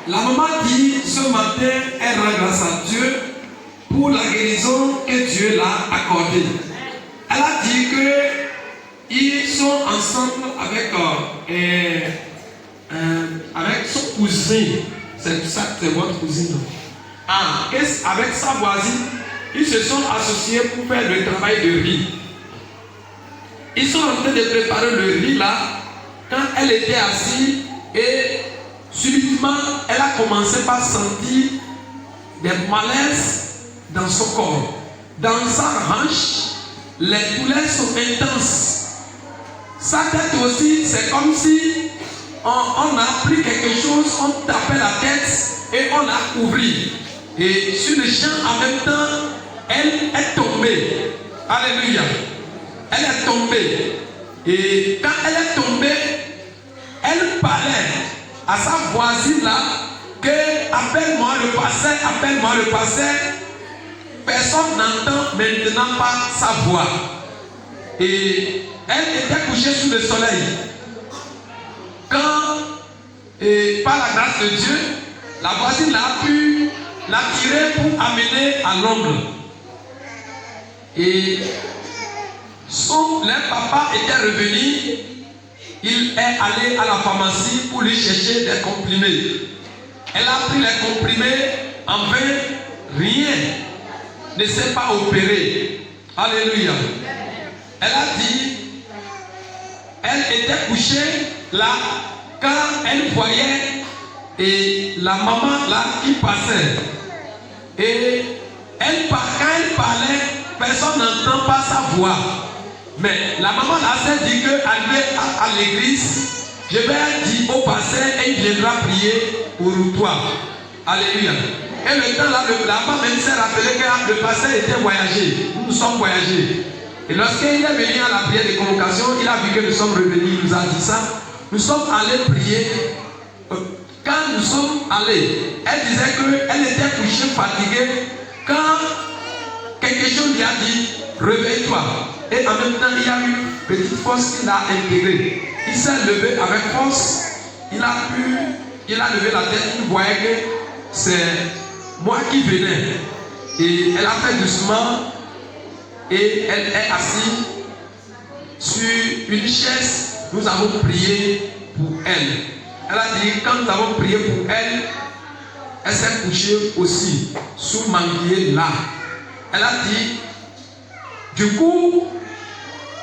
La maman dit ce matin, elle rend grâce à Dieu pour la guérison que Dieu l'a accordée. Elle a dit qu'ils sont ensemble avec son cousin. C'est ça, c'est votre cousine. Avec sa voisine, ils se sont associés pour faire le travail de riz. Ils sont en train de préparer le riz là, quand elle était assise et subitement, elle a commencé par sentir des malaises dans son corps. Dans sa hanche, les douleurs sont intenses. Sa tête aussi, c'est comme si on a pris quelque chose, on tapait la tête et on l'a couvri. Et sur le champ, en même temps, elle est tombée. Alléluia. Elle est tombée. Et quand elle est tombée, elle parlait à sa voisine là que appelle-moi le pasteur. Personne n'entend maintenant pas sa voix. Et elle était couchée sous le soleil. Quand, par la grâce de Dieu, la voisine a pu la tirer pour amener à l'ombre. Et leur papa était revenu. Il est allé à la pharmacie pour lui chercher des comprimés. Elle a pris les comprimés en vain, rien ne s'est pas opéré. Alléluia. Elle a dit, elle était couchée là quand elle voyait la maman là qui passait. Et quand elle parlait, personne n'entend pas sa voix. Mais la maman là s'est dit qu'elle vient à l'église, je vais dire au pasteur et il viendra prier pour toi. Alléluia. Et le temps là, la maman même s'est rappelé que le pasteur était voyagé. Nous sommes voyagés. Et lorsqu'il est venu à la prière de convocation, il a vu que nous sommes revenus, il nous a dit ça. Nous sommes allés prier. Quand nous sommes allés, elle disait qu'elle était couchée, fatiguée. Quand quelque chose lui a dit, réveille-toi. Et en même temps, il y a eu une petite force qu'il a intégrée. Il s'est levé avec force. Il a levé la tête. Il voyait que c'est moi qui venais. Et elle a fait doucement. Et elle est assise sur une chaise. Nous avons prié pour elle. Elle a dit, quand nous avons prié pour elle, elle s'est couchée aussi sous manguier là. Elle a dit, du coup,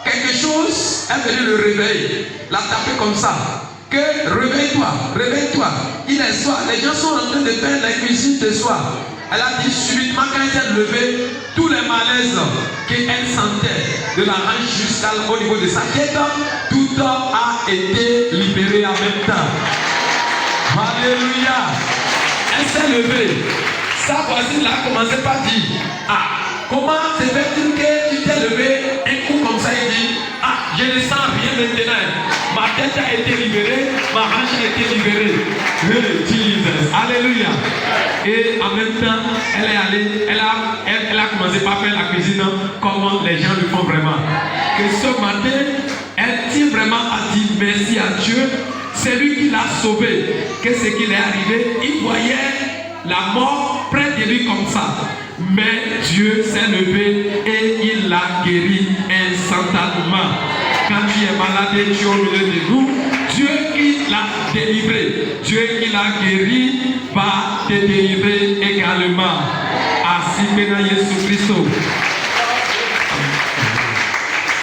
quelque chose est venu le réveiller, l'a tapé comme ça. Que réveille-toi, réveille-toi. Il est soir, les gens sont en train de faire la cuisine de soir. Elle a dit subitement quand elle s'est levée, tous les malaises qu'elle sentait de la hanche jusqu'au niveau de sa tête, tout a été libéré en même temps. Alléluia. Elle s'est levée. Sa voisine a commencé par dire, comment se fait-il que tu t'es levé un coup comme ça? Il dit, je ne sens rien maintenant. Ma tête a été libérée, ma hanche a été libérée. Jesus. Alléluia. Et en même temps, elle est allée, elle a commencé par faire la cuisine comme les gens le font vraiment. Que ce matin, elle tient vraiment à dire merci à Dieu. C'est lui qui l'a sauvé. Qu'est-ce qui est arrivé? Il voyait la mort près de lui comme ça. Mais Dieu s'est levé et il l'a guéri instantanément. Quand tu es malade et tu es au milieu de nous, Dieu qui l'a délivré, Dieu qui l'a guéri va te délivrer également. Ainsi que dans Jésus Christ.